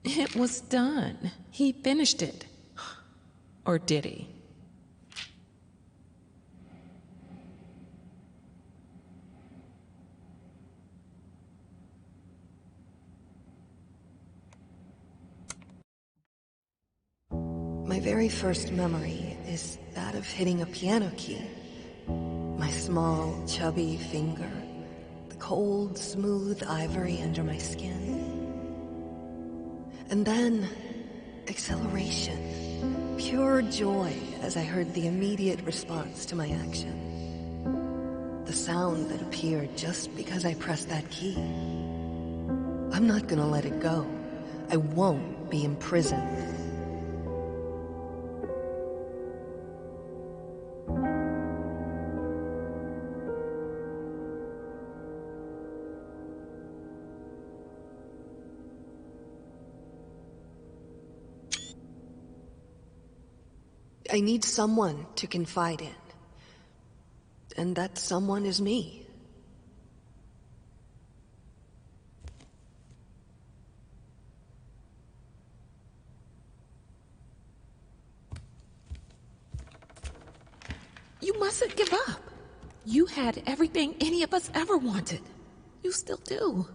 It was done. He finished it. Or did he? My very first memory is that of hitting a piano key. My small, chubby finger, the cold, smooth ivory under my skin. And then, acceleration, pure joy as I heard the immediate response to my action. The sound that appeared just because I pressed that key. I'm not gonna let it go. I won't be imprisoned. I need someone to confide in. And that someone is me. You mustn't give up. You had everything any of us ever wanted. You still do.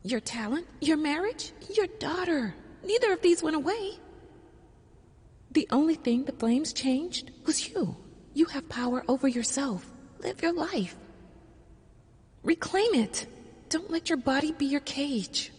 Your talent, your marriage, your daughter. Neither of these went away. The only thing the flames changed was you. You have power over yourself. Live your life. Reclaim it. Don't let your body be your cage.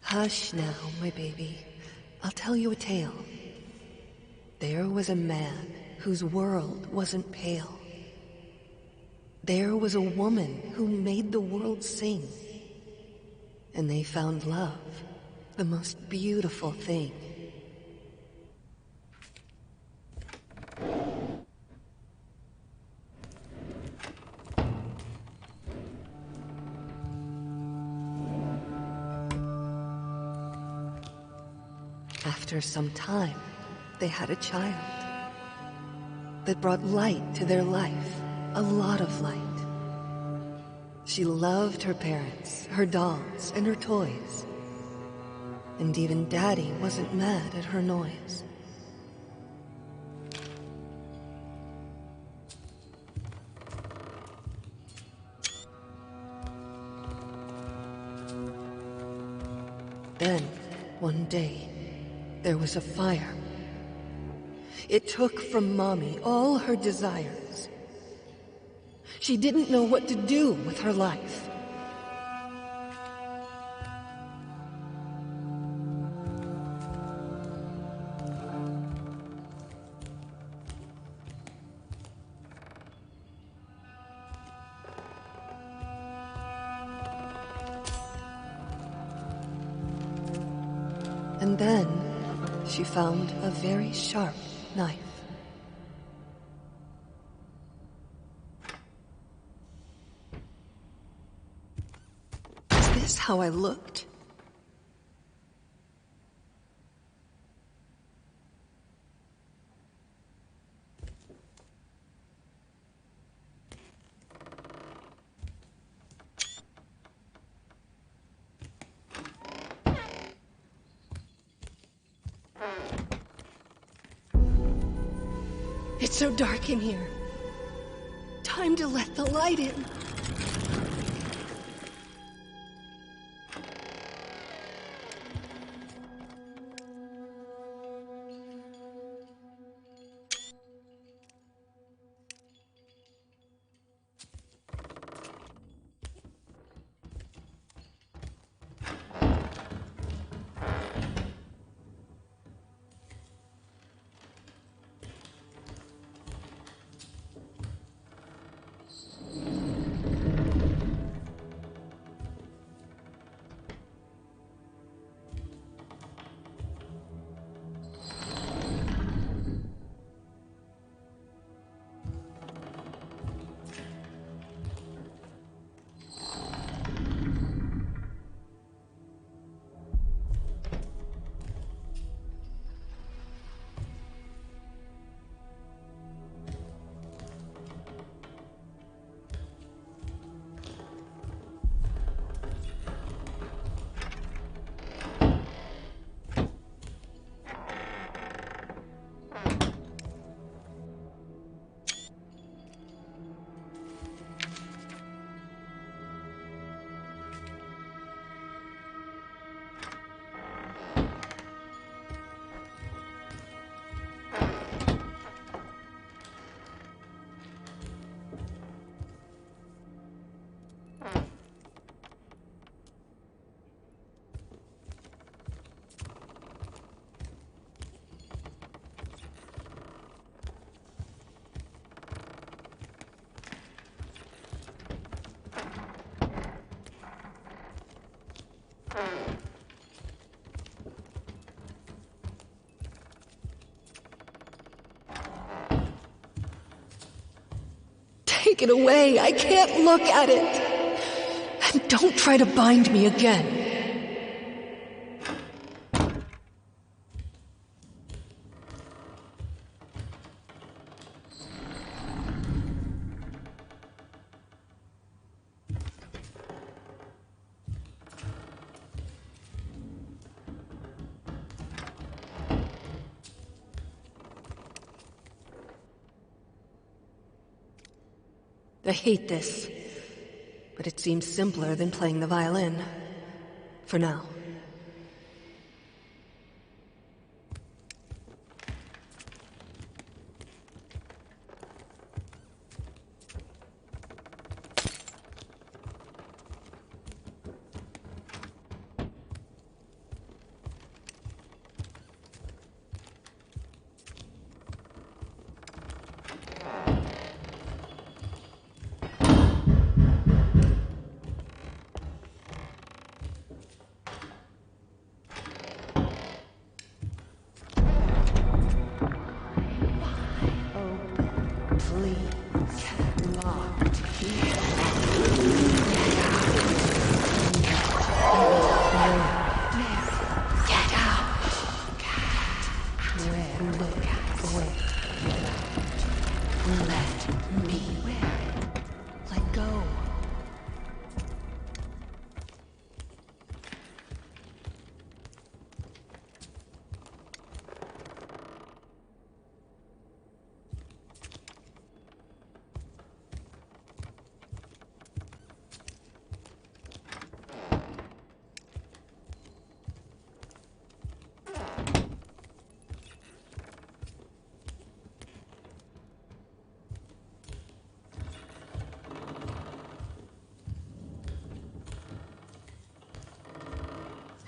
Hush now, my baby. I'll tell you a tale. There was a man whose world wasn't pale. There was a woman who made the world sing. And they found love, the most beautiful thing. After some time, they had a child that brought light to their life, a lot of light. She loved her parents, her dolls, and her toys. And even Daddy wasn't mad at her noise. Then, one day, there was a fire. It took from Mommy all her desires. She didn't know what to do with her life. And then she found a very sharp knife. Is this how I looked? It's so dark in here. Time to let the light in. Take it away. I can't look at it. And don't try to bind me again. I hate this, but it seems simpler than playing the violin. For now.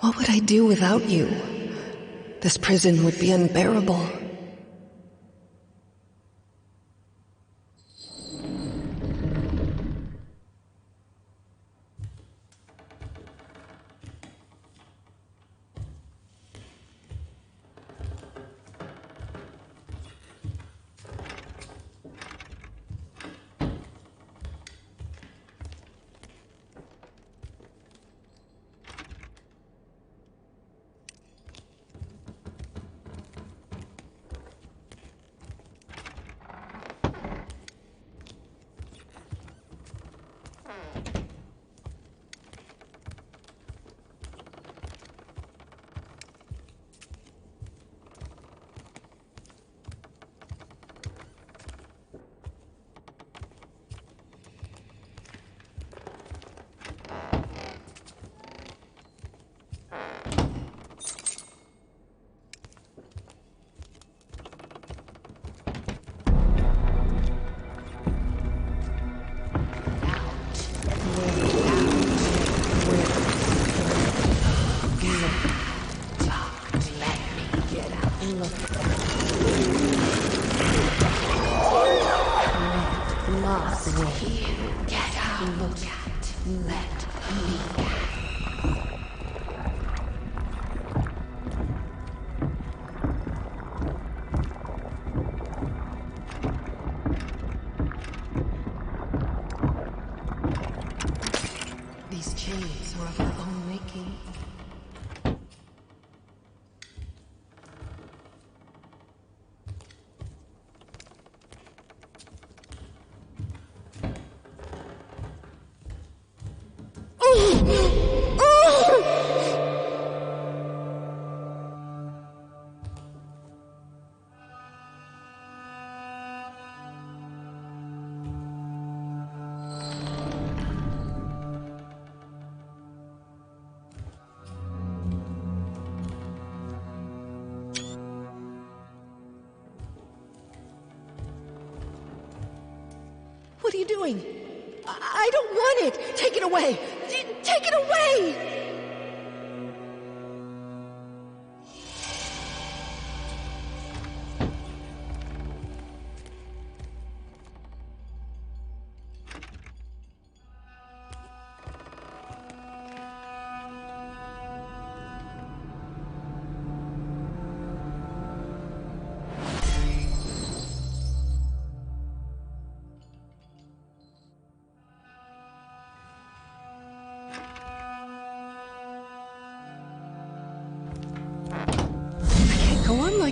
What would I do without you? This prison would be unbearable. These chains were of her own making. What are you doing? I don't want it! Take it away! Take it away!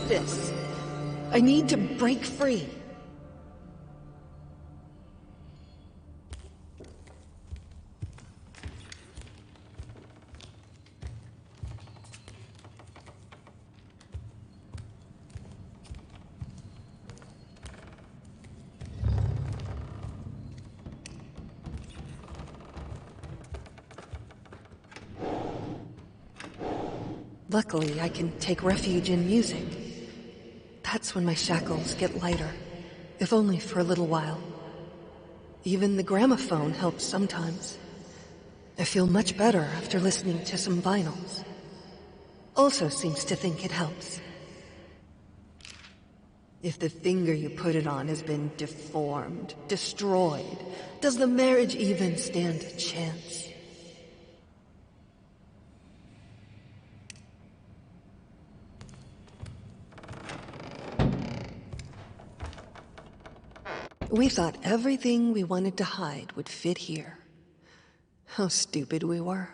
this. I need to break free. Luckily, I can take refuge in music. That's when my shackles get lighter, if only for a little while. Even the gramophone helps sometimes. I feel much better after listening to some vinyls. Also seems to think it helps. If the finger you put it on has been deformed, destroyed, does the marriage even stand a chance? We thought everything we wanted to hide would fit here. How stupid we were.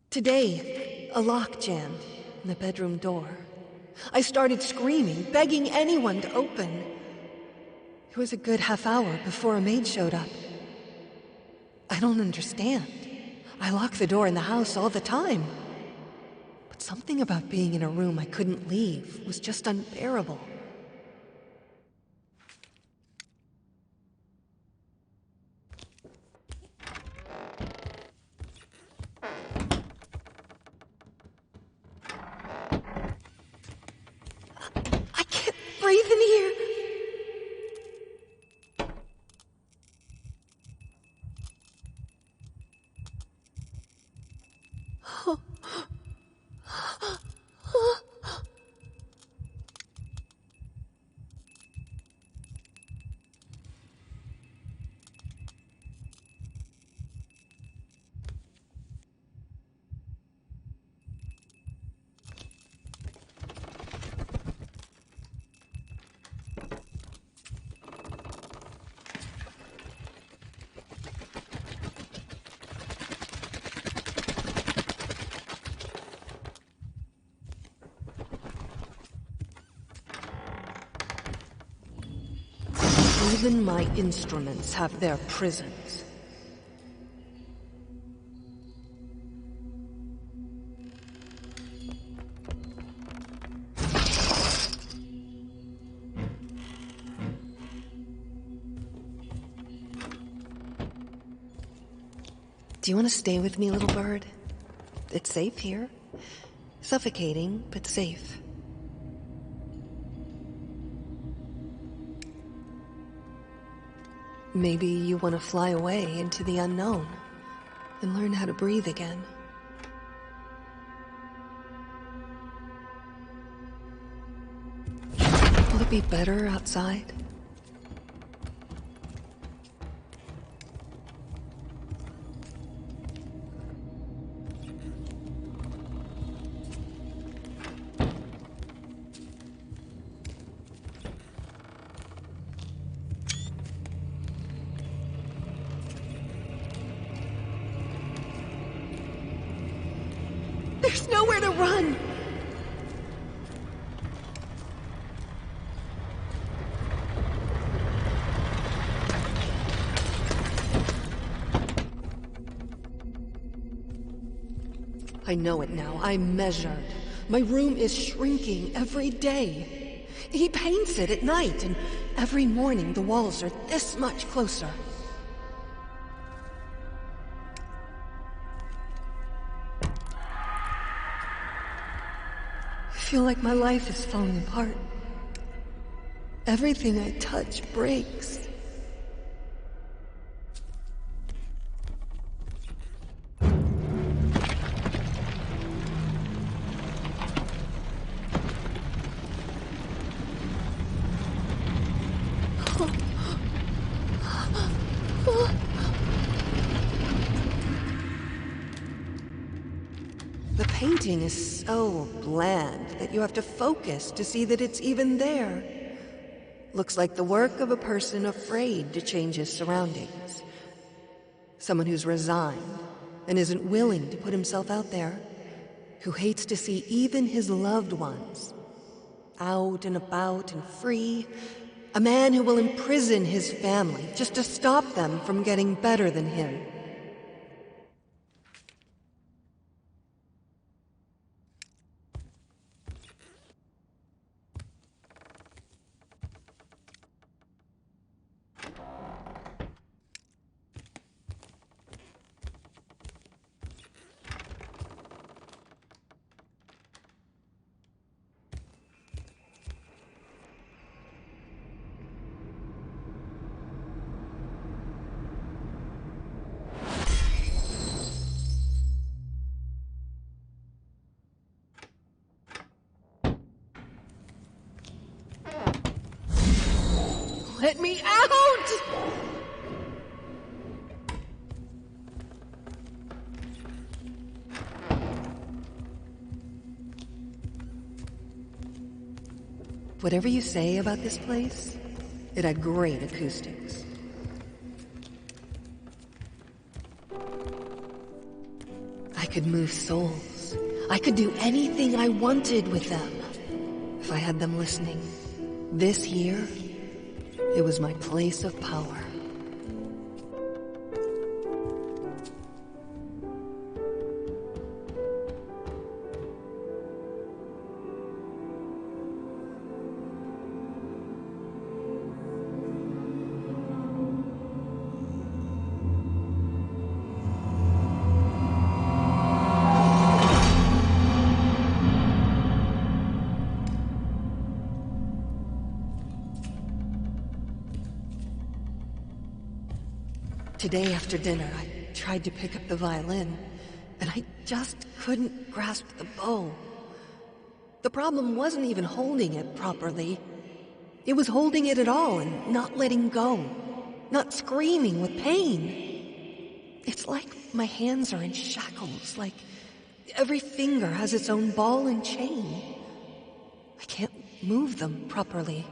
Today, a lock jammed in the bedroom door. I started screaming, begging anyone to open. It was a good half hour before a maid showed up. I don't understand. I lock the door in the house all the time. But something about being in a room I couldn't leave was just unbearable. Breathe in here. Even my instruments have their prisons. Do you want to stay with me, little bird? It's safe here. Suffocating, but safe. Maybe you want to fly away into the unknown and learn how to breathe again. Will it be better outside? There's nowhere to run! I know it now. I measured. My room is shrinking every day. He paints it at night, and every morning the walls are this much closer. I feel like my life is falling apart. Everything I touch breaks. The painting is so bland that you have to focus to see that it's even there. Looks like the work of a person afraid to change his surroundings. Someone who's resigned and isn't willing to put himself out there. who hates to see even his loved ones out and about and free, a man who will imprison his family just to stop them from getting better than him. Let me out! Whatever you say about this place, it had great acoustics. I could move souls. I could do anything I wanted with them, if I had them listening. This here, it was my place of power. Today after dinner, I tried to pick up the violin, and I just couldn't grasp the bow. The problem wasn't even holding it properly. It was holding it at all and not letting go, not screaming with pain. It's like my hands are in shackles, like every finger has its own ball and chain. I can't move them properly.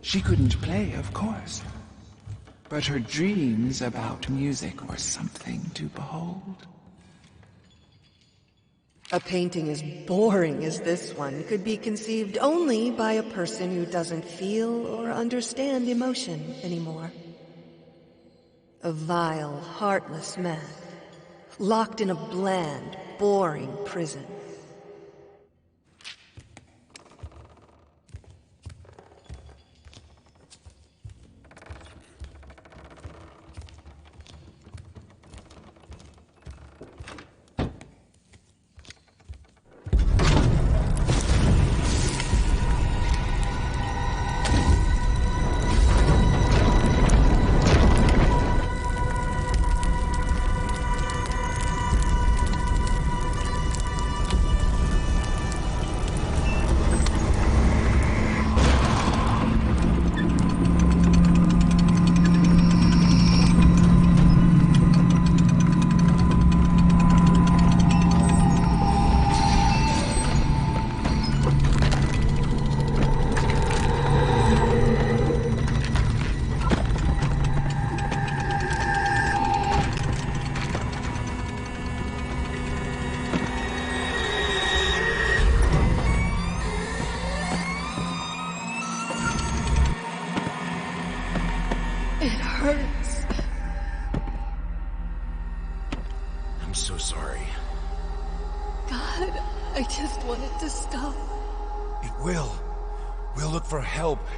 She couldn't play, of course. But her dreams about music were something to behold. A painting as boring as this one could be conceived only by a person who doesn't feel or understand emotion anymore. A vile, heartless man, locked in a bland, boring prison.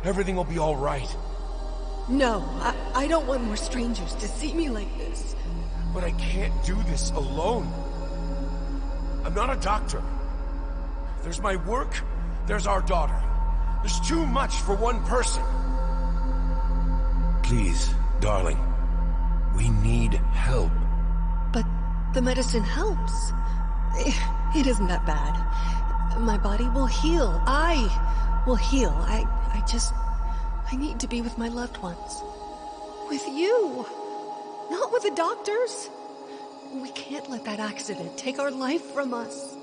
Everything will be all right. No, I don't want more strangers to see me like this. But I can't do this alone. I'm not a doctor. There's my work, there's our daughter. There's too much for one person. Please, darling, we need help. But the medicine helps. It isn't that bad. My body will heal. I will heal. I need to be with my loved ones. With you. Not with the doctors. We can't let that accident take our life from us.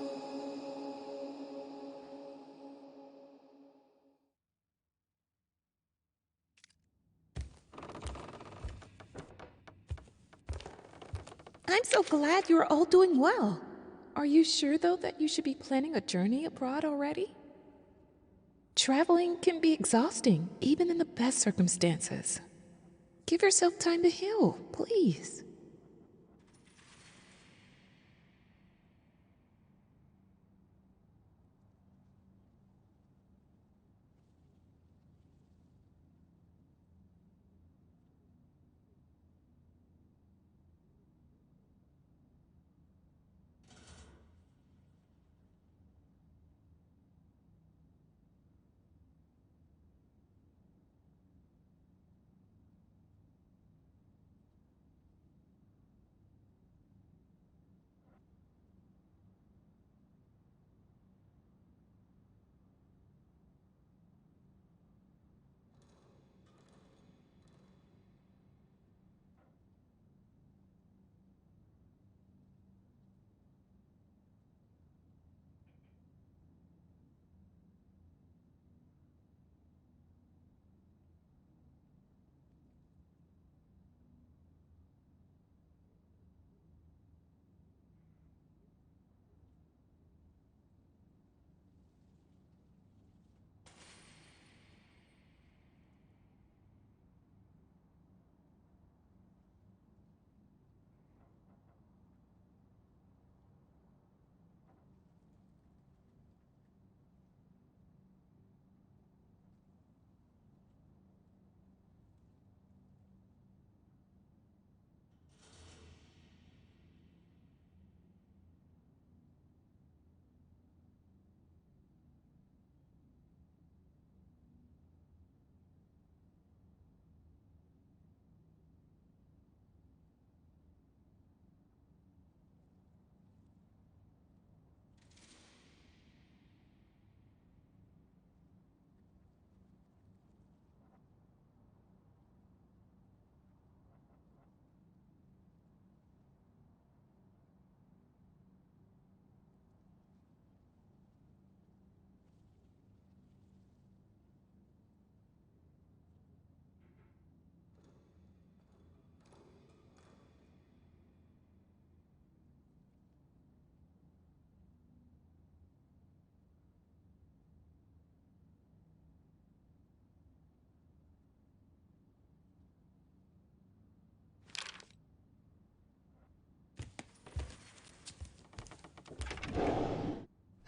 I'm so glad you're all doing well. Are you sure, though, that you should be planning a journey abroad already? Traveling can be exhausting, even in the best circumstances. Give yourself time to heal, please.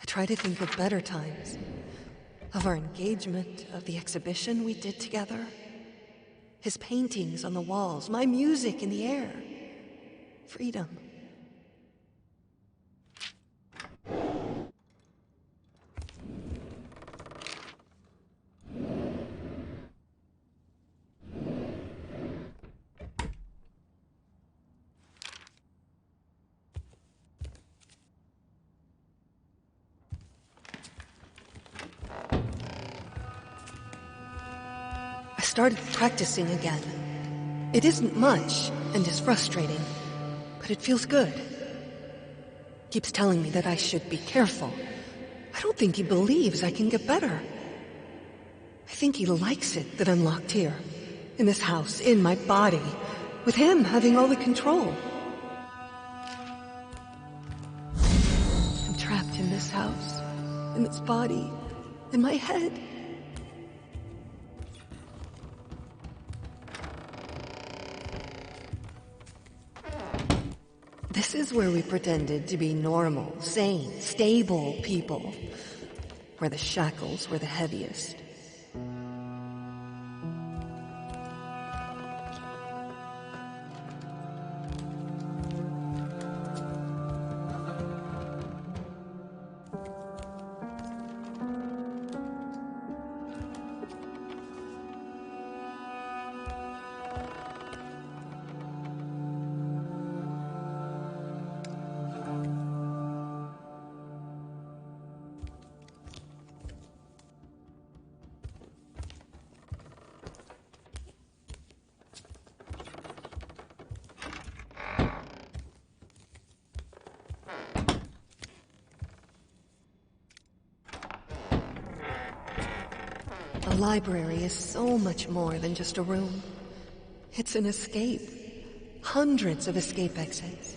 I try to think of better times, of our engagement, of the exhibition we did together, his paintings on the walls, my music in the air, freedom. I started practicing again. It isn't much, and is frustrating, but it feels good. Keeps telling me that I should be careful. I don't think he believes I can get better. I think he likes it that I'm locked here, in this house, in my body, with him having all the control. I'm trapped in this house, in this body, in my head. This is where we pretended to be normal, sane, stable people. Where the shackles were the heaviest. A library is so much more than just a room. It's an escape. Hundreds of escape exits.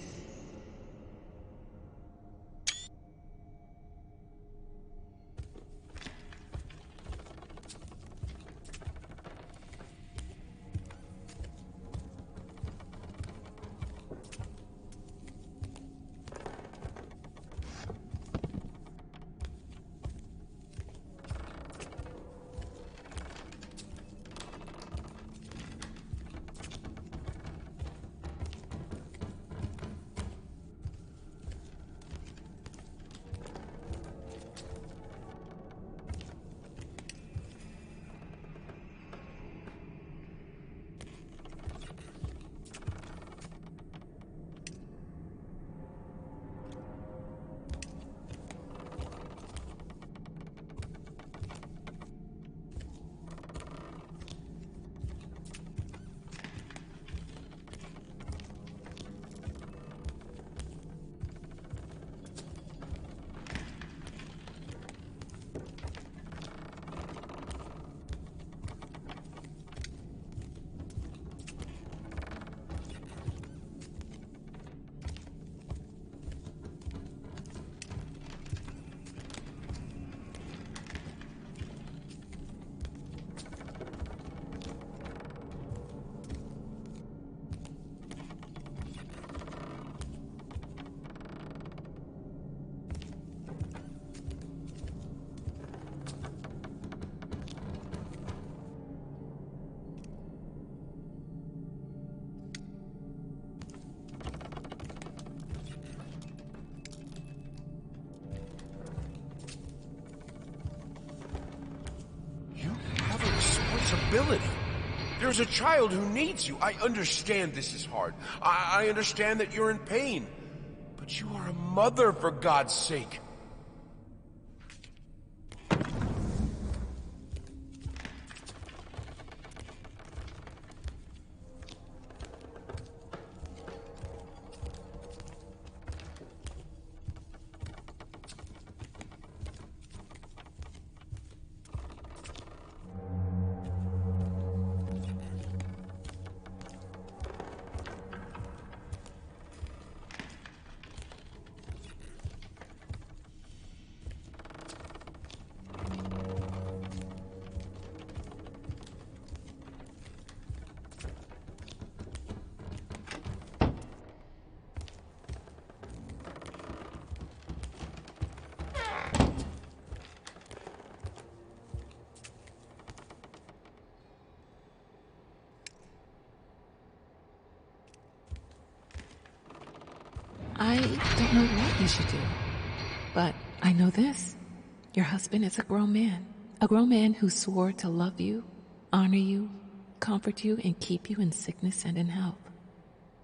responsibility. There's a child who needs you. I understand this is hard. I understand that you're in pain. But you are a mother, for God's sake. I don't know what you should do, but I know this. Your husband is a grown man who swore to love you, honor you, comfort you, and keep you in sickness and in health.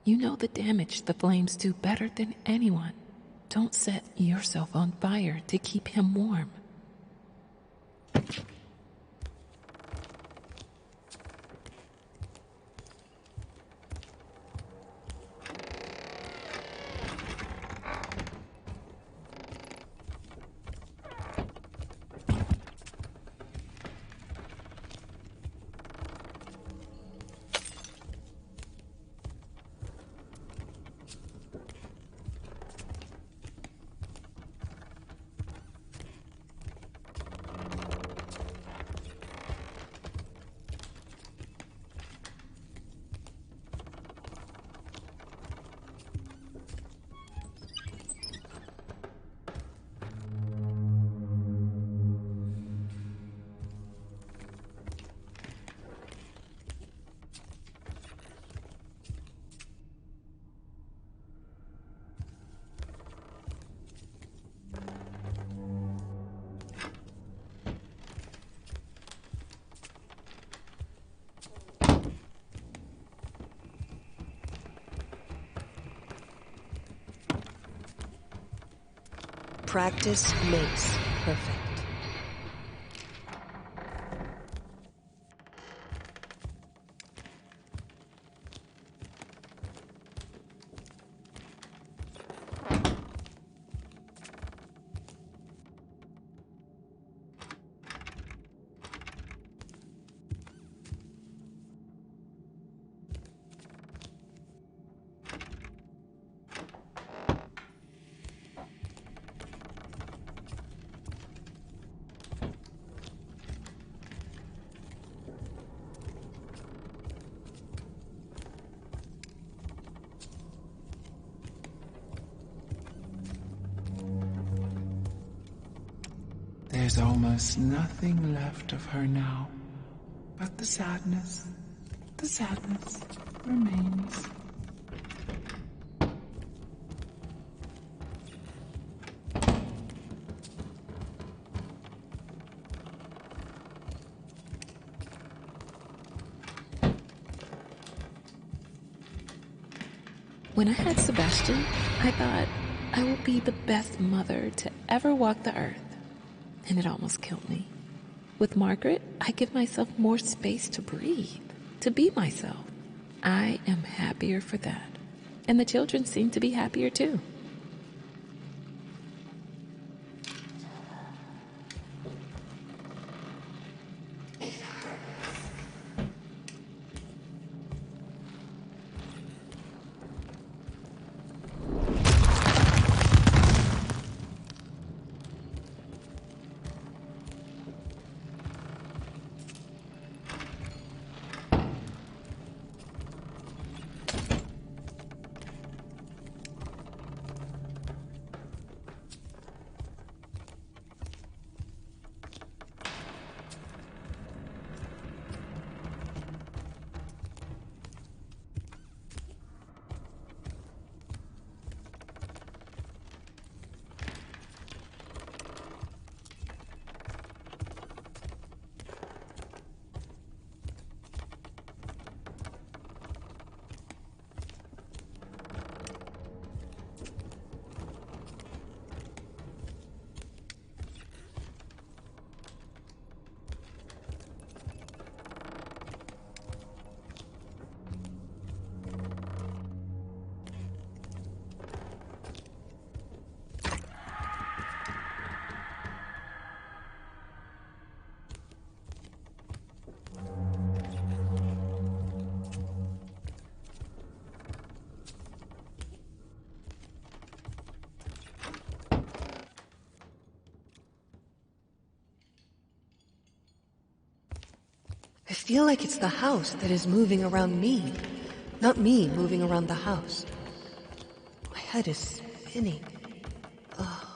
You know the damage the flames do better than anyone. Don't set yourself on fire to keep him warm. Practice makes perfect. There's almost nothing left of her now, but the sadness remains. When I had Sebastian, I thought I will be the best mother to ever walk the earth. And it almost killed me. With Margaret, I give myself more space to breathe, to be myself. I am happier for that. And the children seem to be happier too. feel like it's the house that is moving around me, not me moving around the house. My head is spinning. Oh.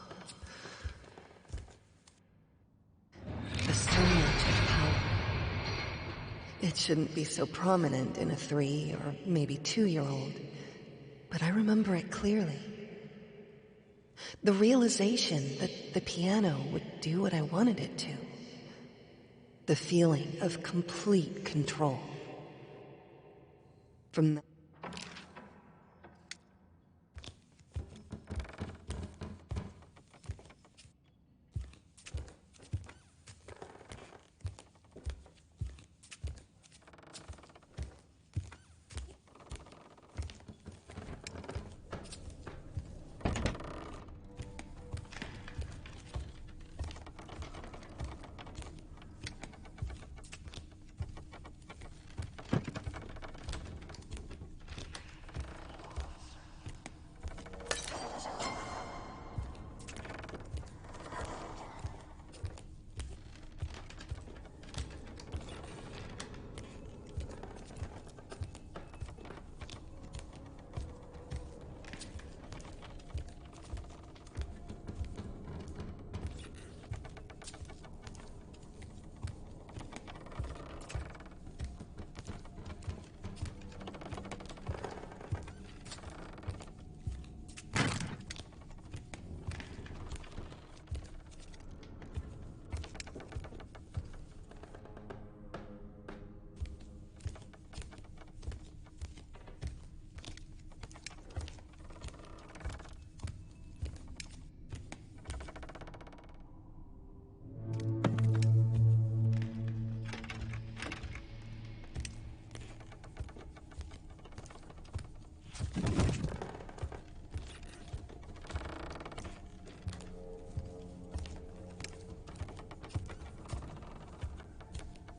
So much of power. It shouldn't be so prominent in a 3 or maybe 2-year-old, but I remember it clearly. The realization that the piano would do what I wanted it to. The feeling of complete control. From the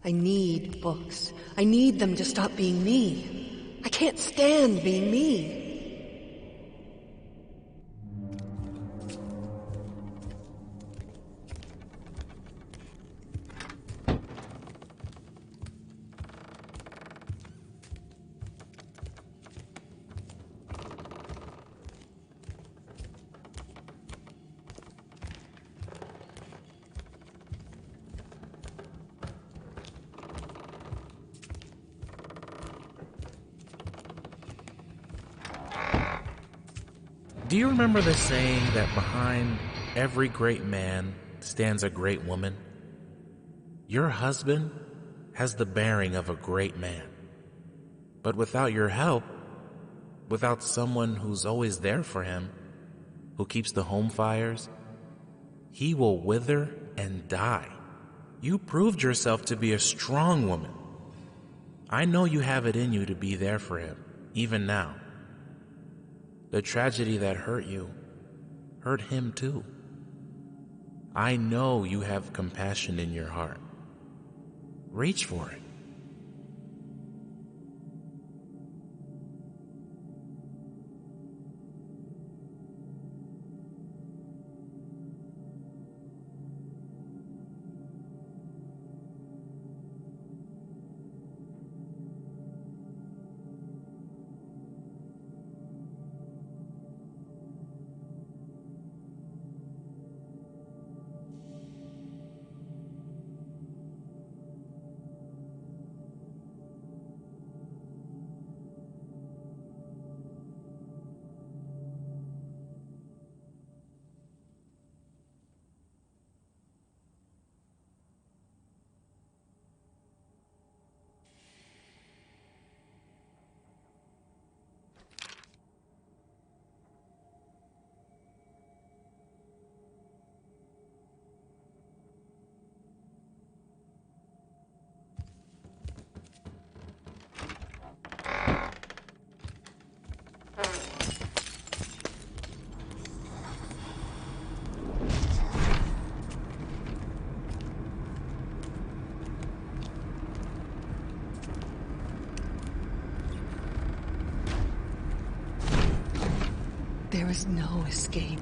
I need books. I need them to stop being me. I can't stand being me. Do you remember the saying that behind every great man stands a great woman? Your husband has the bearing of a great man. But without your help, without someone who's always there for him, who keeps the home fires, he will wither and die. You proved yourself to be a strong woman. I know you have it in you to be there for him, even now. The tragedy that hurt you hurt him too. I know you have compassion in your heart. Reach for it. There is no escape.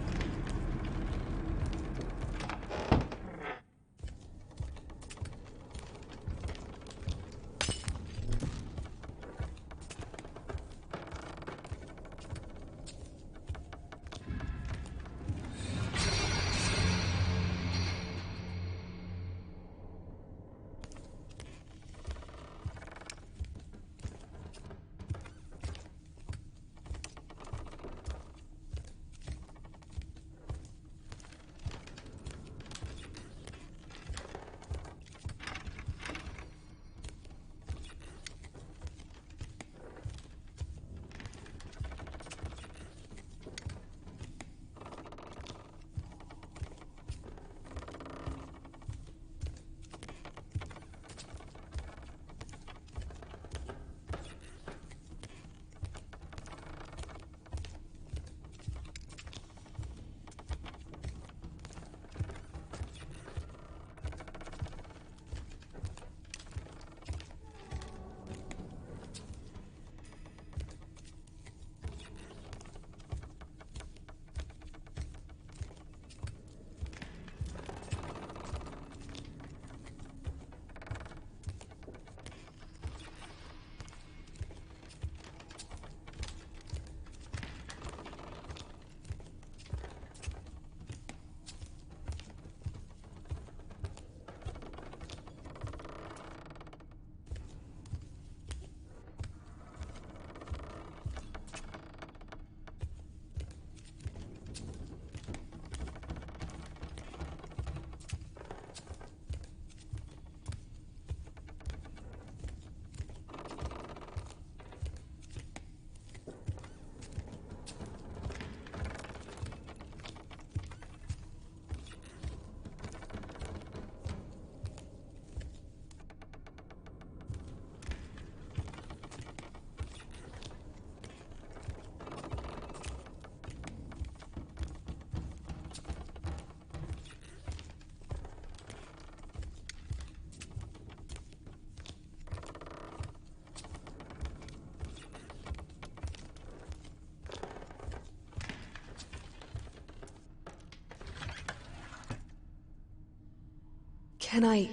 Can I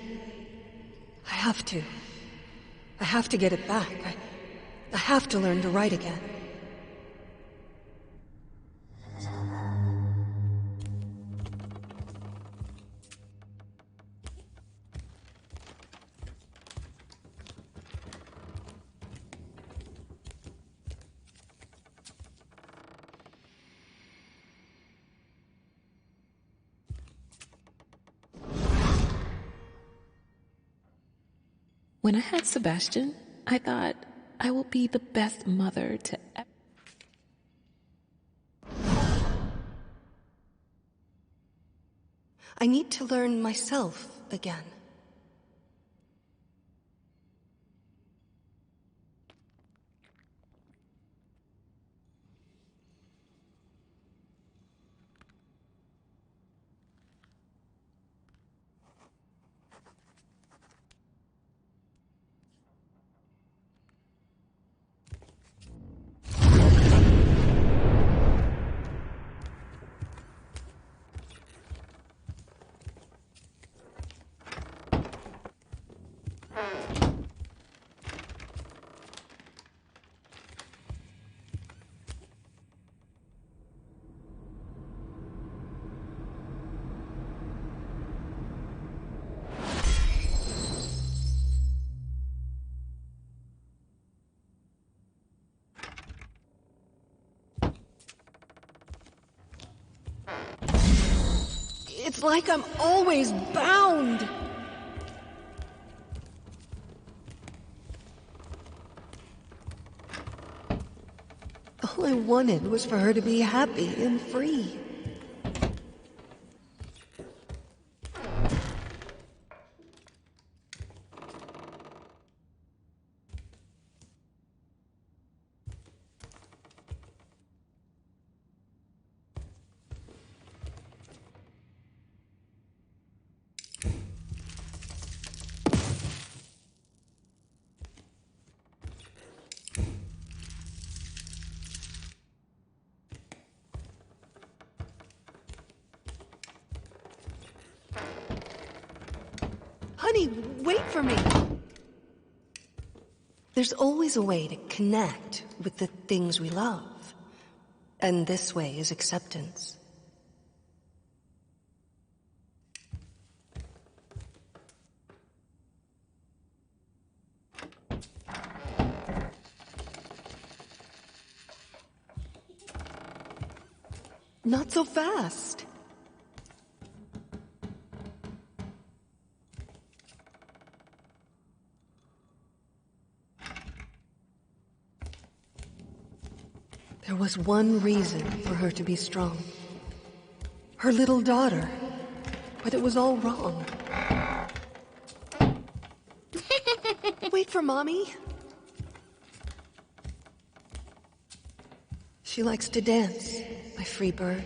have to. I have to get it back. I have to learn to write again. When I had Sebastian, I thought I will be the best mother to ever. I need to learn myself again. It's like I'm always bound. All I wanted was for her to be happy and free. Honey, wait for me! There's always a way to connect with the things we love. And this way is acceptance. Not so fast. There was one reason for her to be strong. Her little daughter. But it was all wrong. Wait for Mommy. She likes to dance, my free bird.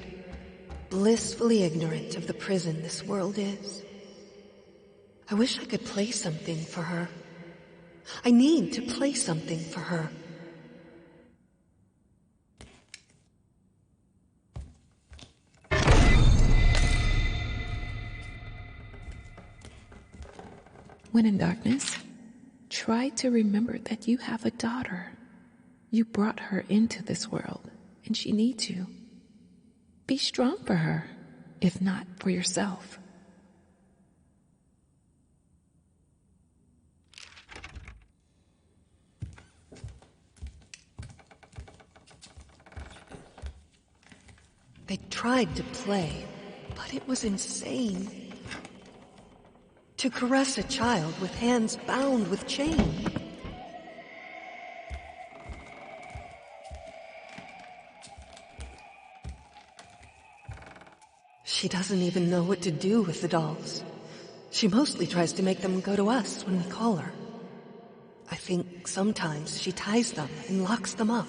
Blissfully ignorant of the prison this world is. I wish I could play something for her. I need to play something for her. When in darkness, try to remember that you have a daughter. You brought her into this world, and she needs you. Be strong for her, if not for yourself. They tried to play, but it was insane. To caress a child with hands bound with chain. She doesn't even know what to do with the dolls. She mostly tries to make them go to us when we call her. I think sometimes she ties them and locks them up.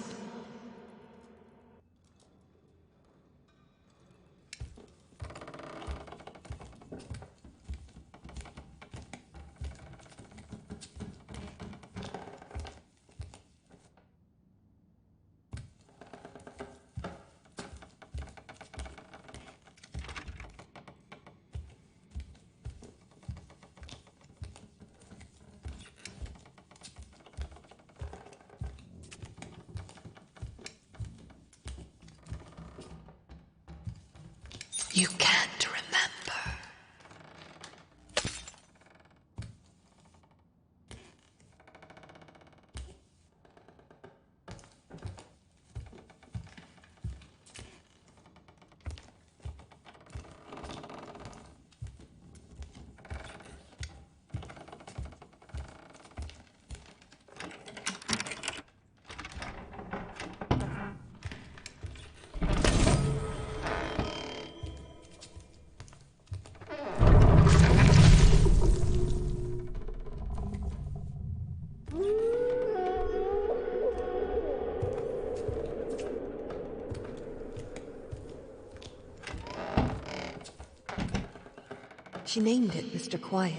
You can't remember. She named it Mr. Quiet.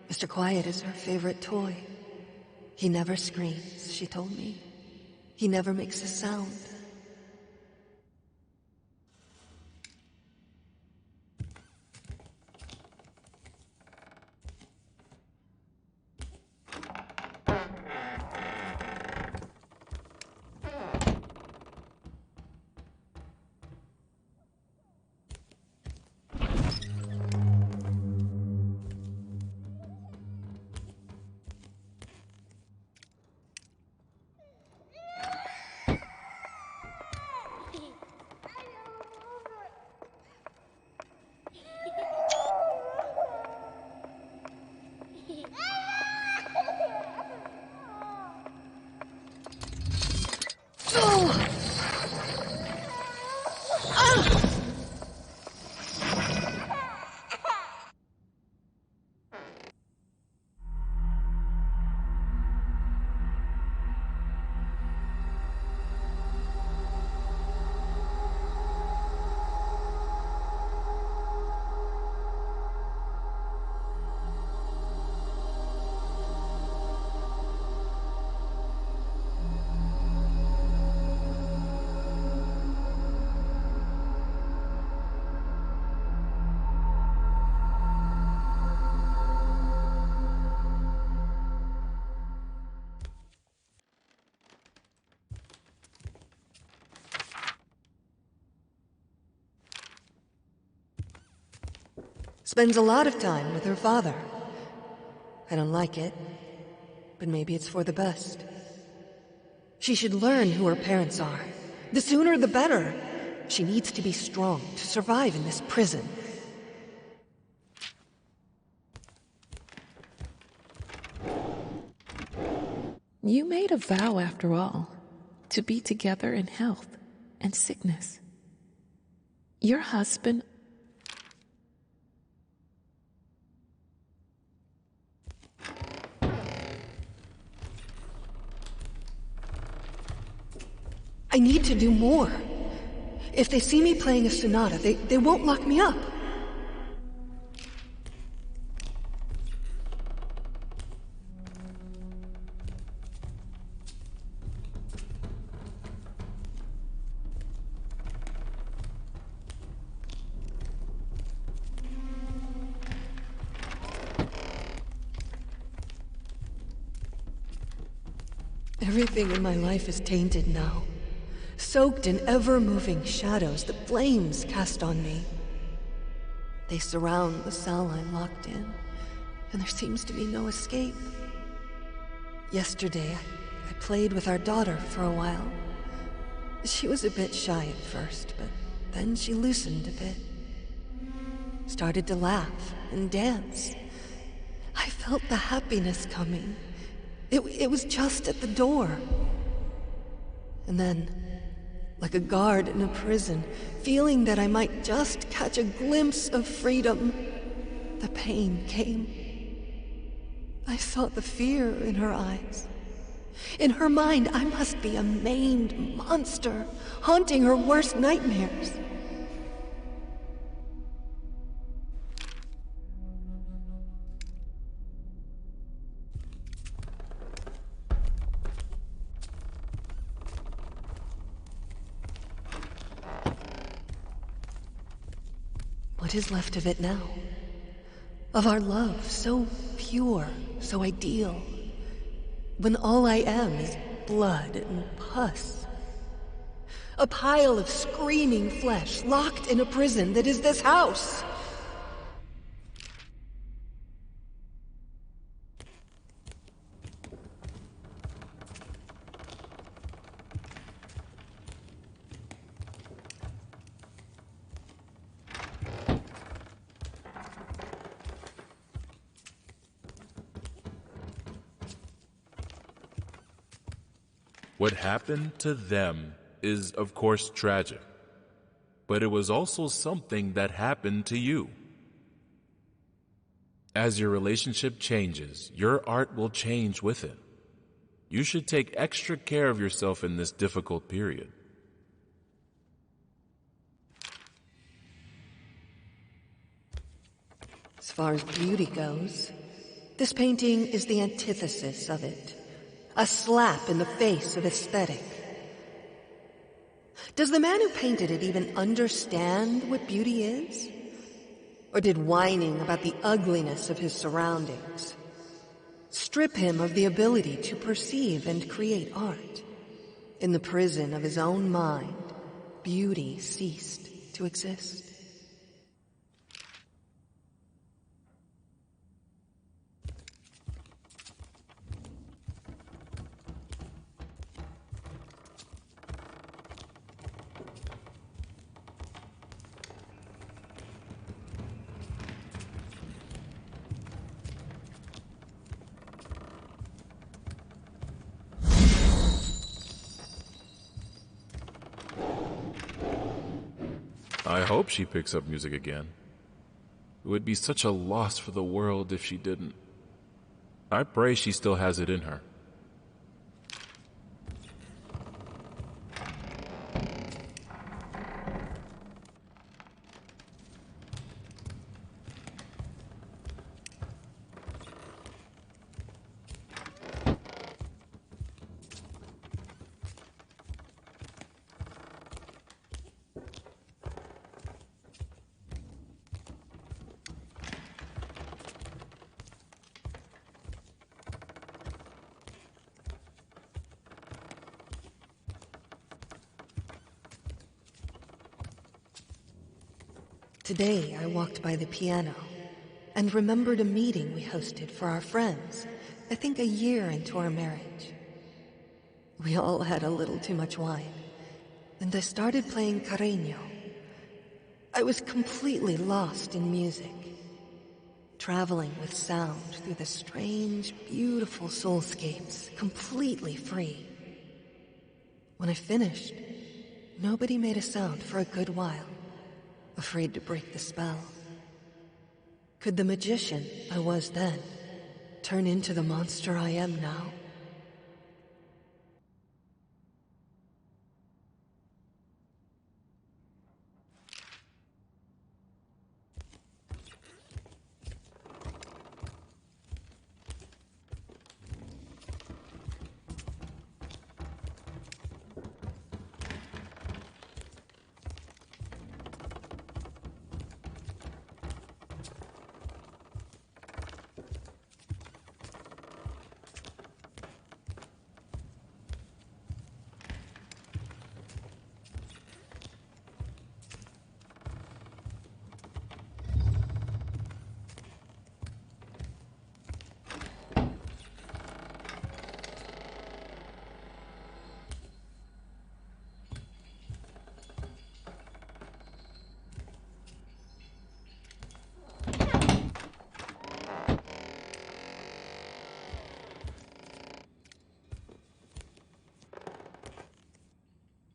Mr. Quiet is her favorite toy. He never screams, she told me. He never makes a sound. Spends a lot of time with her father. I don't like it, but maybe it's for the best. She should learn who her parents are. The sooner the better. She needs to be strong to survive in this prison. You made a vow, after all, to be together in health and sickness. Your husband... I need to do more. If they see me playing a sonata, they won't lock me up. Everything in my life is tainted now. Soaked in ever-moving shadows the flames cast on me. They surround the cell I'm locked in, and there seems to be no escape. Yesterday, I played with our daughter for a while. She was a bit shy at first, but then she loosened a bit. Started to laugh and dance. I felt the happiness coming. It was just at the door. And then, like a guard in a prison, feeling that I might just catch a glimpse of freedom, the pain came. I saw the fear in her eyes. In her mind, I must be a maimed monster, haunting her worst nightmares. What is left of it now? Of our love, so pure, so ideal, when all I am is blood and pus. A pile of screaming flesh locked in a prison that is this house. What happened to them is, of course, tragic, but it was also something that happened to you. As your relationship changes, your art will change with it. You should take extra care of yourself in this difficult period. As far as beauty goes, this painting is the antithesis of it. A slap in the face of aesthetic. Does the man who painted it even understand what beauty is? Or did whining about the ugliness of his surroundings strip him of the ability to perceive and create art? In the prison of his own mind, beauty ceased to exist. I hope she picks up music again. It would be such a loss for the world if she didn't. I pray she still has it in her. Today, I walked by the piano and remembered a meeting we hosted for our friends, I think a year into our marriage. We all had a little too much wine, and I started playing Carreño. I was completely lost in music, traveling with sound through the strange, beautiful soulscapes, completely free. When I finished, nobody made a sound for a good while, afraid to break the spell. Could the magician I was then turn into the monster I am now?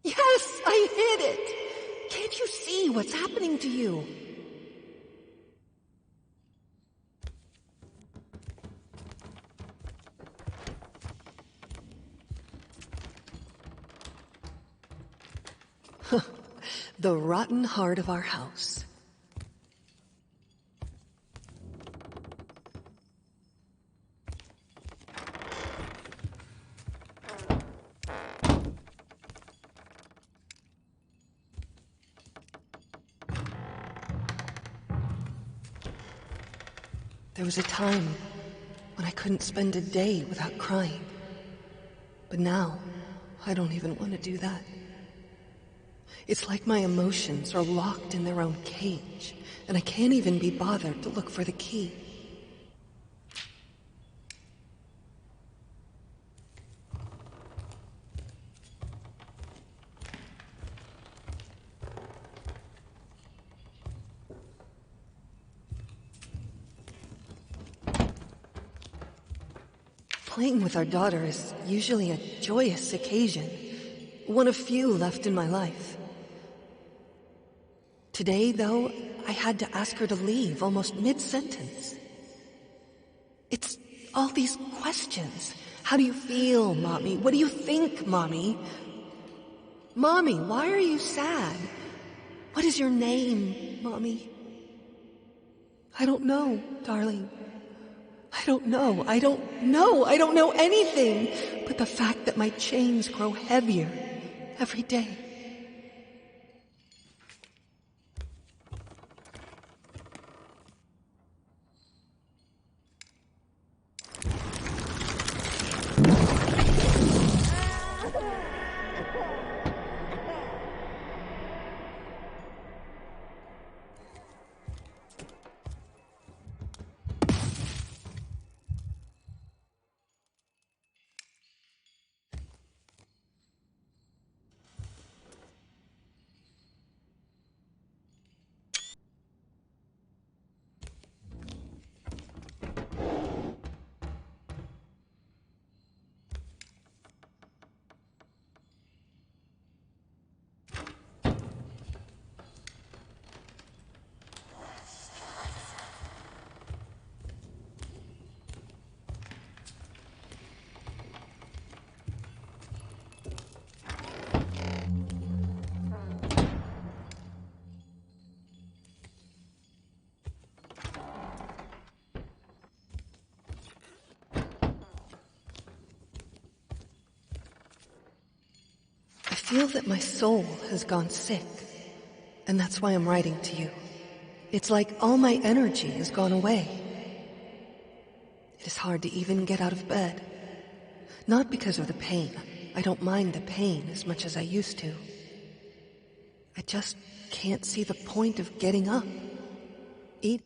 Yes, I hit it! Can't you see what's happening to you? The rotten heart of our house. There was a time when I couldn't spend a day without crying. But now, I don't even want to do that. It's like my emotions are locked in their own cage, and I can't even be bothered to look for the key. Playing with our daughter is usually a joyous occasion, one of few left in my life. Today, though, I had to ask her to leave almost mid-sentence. It's all these questions. How do you feel, Mommy? What do you think, Mommy? Mommy, why are you sad? What is your name, Mommy? I don't know, darling. I don't know. I don't know anything but the fact that my chains grow heavier every day. I feel that my soul has gone sick, and that's why I'm writing to you. It's like all my energy has gone away. It is hard to even get out of bed. Not because of the pain. I don't mind the pain as much as I used to. I just can't see the point of getting up. Eat.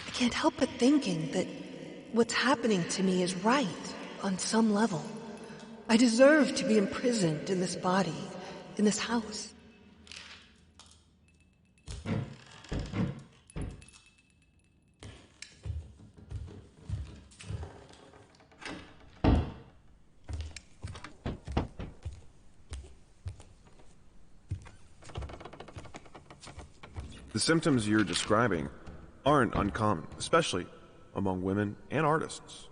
I can't help but thinking that what's happening to me is right on some level. I deserve to be imprisoned in this body, in this house. The symptoms you're describing aren't uncommon, especially among women and artists.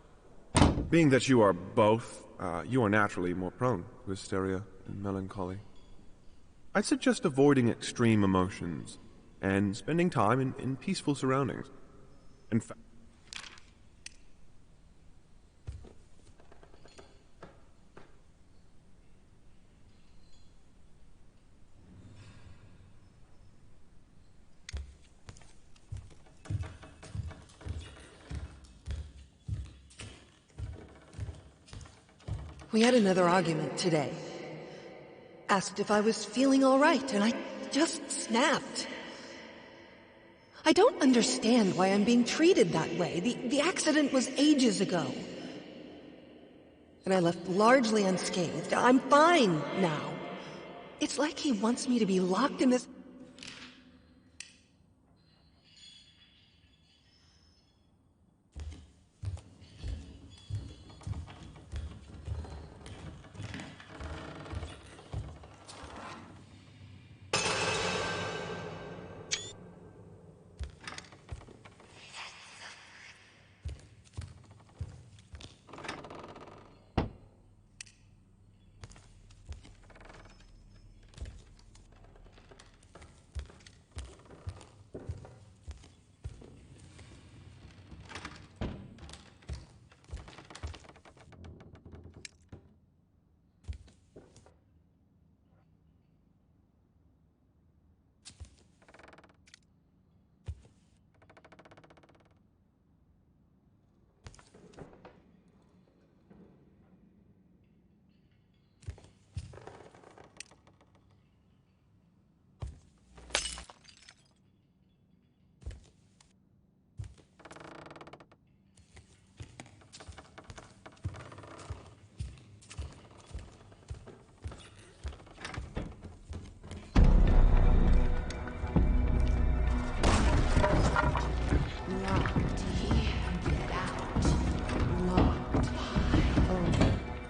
Being that you are both, you are naturally more prone to hysteria and melancholy. I'd suggest avoiding extreme emotions and spending time in peaceful surroundings. In fact, we had another argument today. Asked if I was feeling all right, and I just snapped. I don't understand why I'm being treated that way. The accident was ages ago. And I left largely unscathed. I'm fine now. It's like he wants me to be locked in this...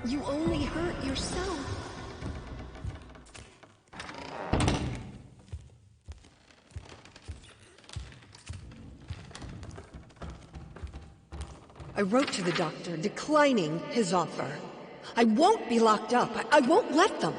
You only hurt yourself. I wrote to the doctor declining his offer. I won't be locked up. I won't let them.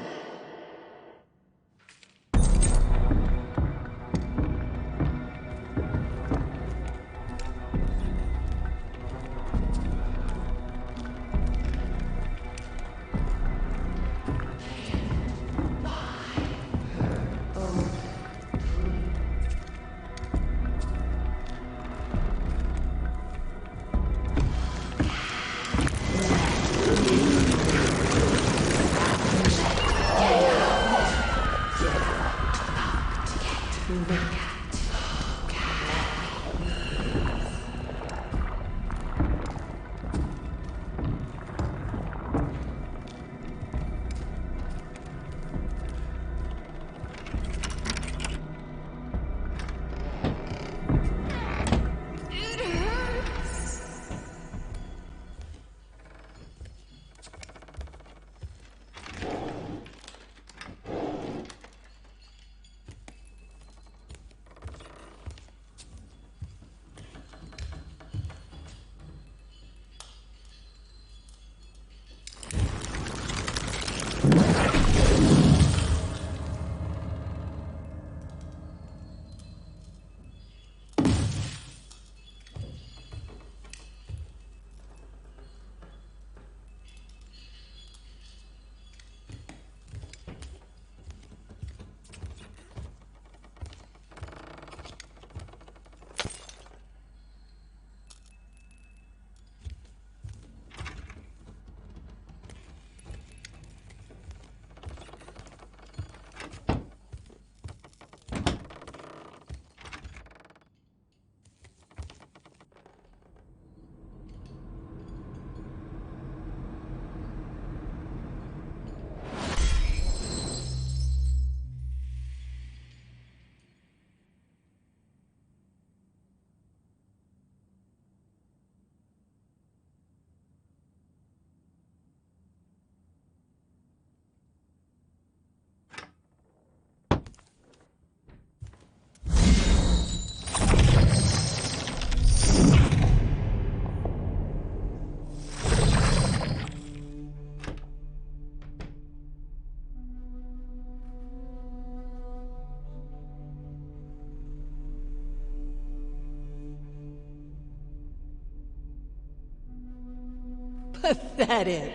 Pathetic.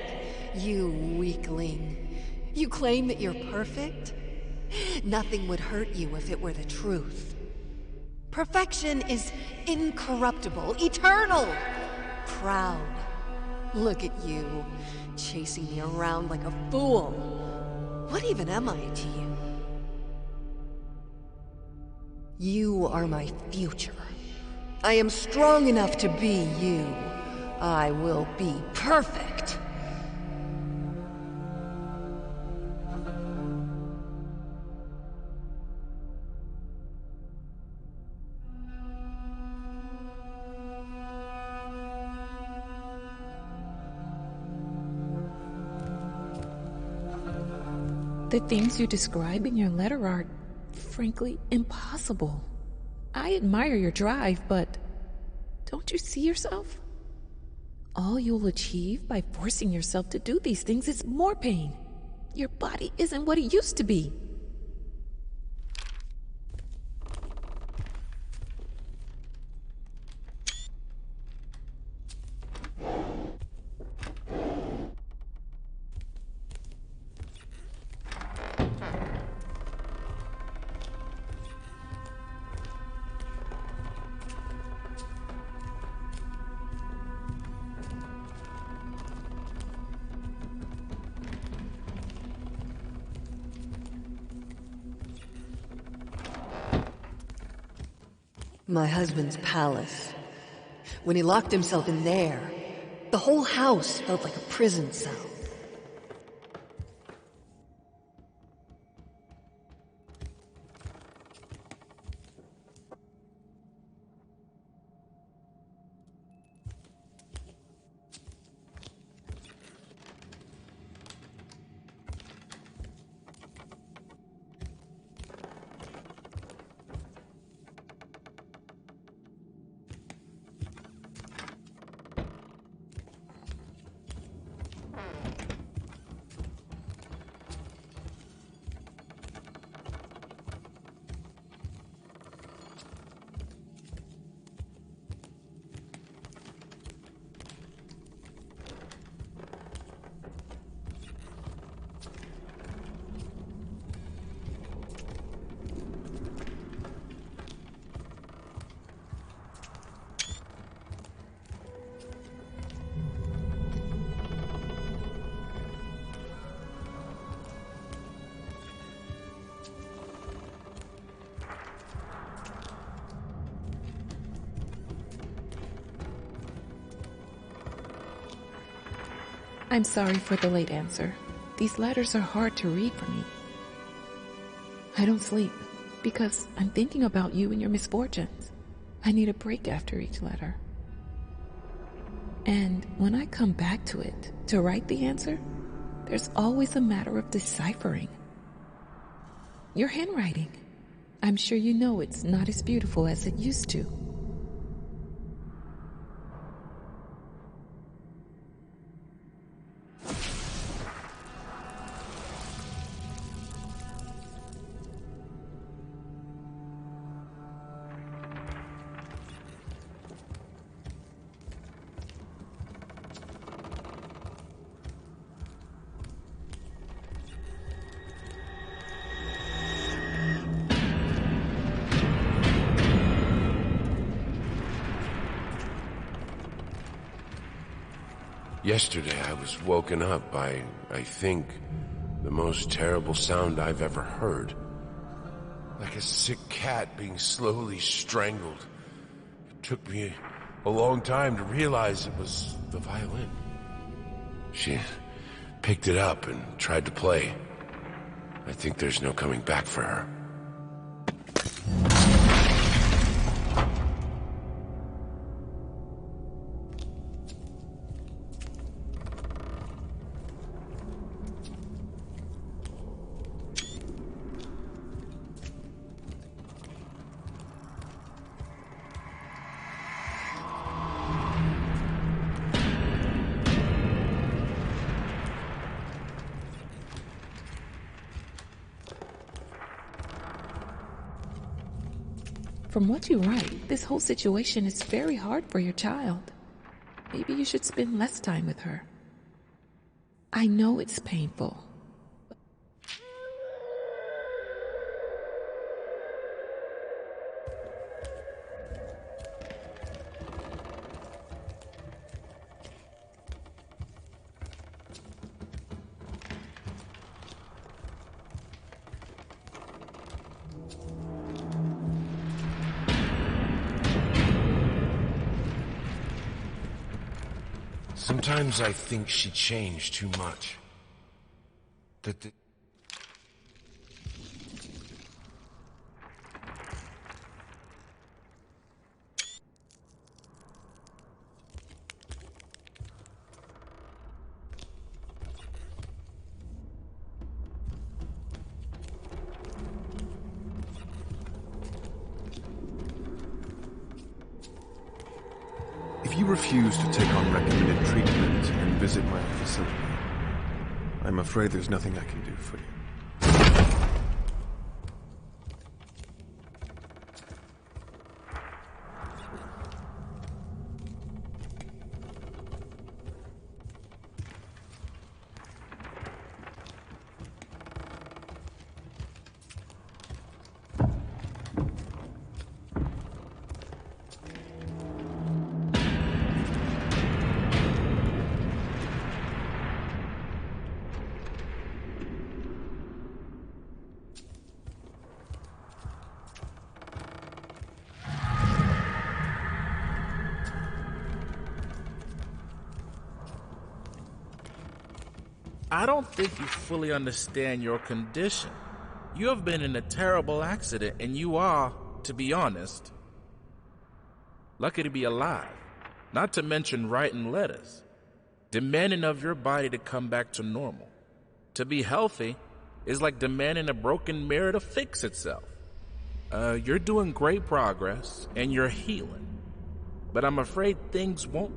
You weakling. You claim that you're perfect? Nothing would hurt you if it were the truth. Perfection is incorruptible, eternal, proud. Look at you, chasing me around like a fool. What even am I to you? You are my future. I am strong enough to be you. I will be perfect. The things you describe in your letter are, frankly, impossible. I admire your drive, but don't you see yourself? All you'll achieve by forcing yourself to do these things is more pain. Your body isn't what it used to be. My husband's palace. When he locked himself in there, the whole house felt like a prison cell. I'm sorry for the late answer. These letters are hard to read for me. I don't sleep because I'm thinking about you and your misfortunes. I need a break after each letter. And when I come back to it to write the answer, there's always a matter of deciphering. Your handwriting. I'm sure you know it's not as beautiful as it used to. Yesterday I was woken up by, I think, the most terrible sound I've ever heard. Like a sick cat being slowly strangled. It took me a long time to realize it was the violin. She picked it up and tried to play. I think there's no coming back for her. From what you write, this whole situation is very hard for your child. Maybe you should spend less time with her. I know it's painful. Sometimes I think she changed too much. If you refuse to take on recommended treatment and visit my facility, I'm afraid there's nothing I can do for you. I don't think you fully understand your condition. You have been in a terrible accident, and you are, to be honest, lucky to be alive. Not to mention writing letters, demanding of your body to come back to normal. To be healthy is like demanding a broken mirror to fix itself. You're doing great progress, and you're healing. But I'm afraid things won't.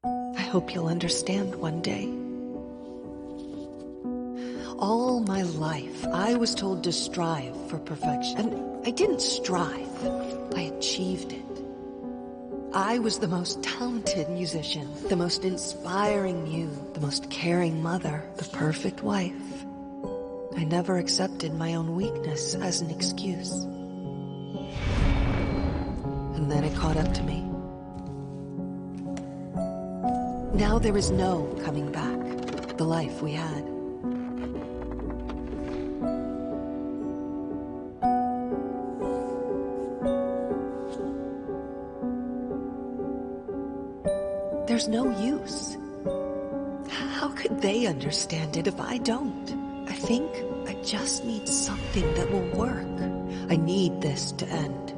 I hope you'll understand one day. All my life, I was told to strive for perfection. And I didn't strive. I achieved it. I was the most talented musician, the most inspiring muse, the most caring mother, the perfect wife. I never accepted my own weakness as an excuse. And then it caught up to me. Now there is no coming back, the life we had. There's no use. How could they understand it if I don't? I think I just need something that will work. I need this to end.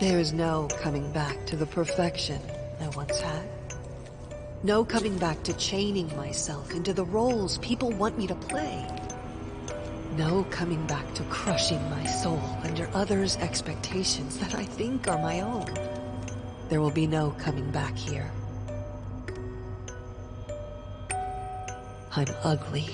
There is no coming back to the perfection I once had. No coming back to chaining myself into the roles people want me to play. No coming back to crushing my soul under others' expectations that I think are my own. There will be no coming back here. I'm ugly.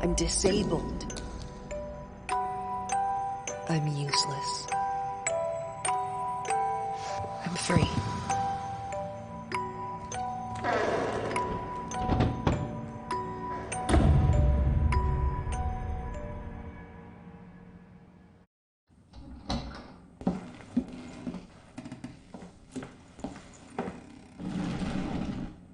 I'm disabled. I'm useless. I'm free.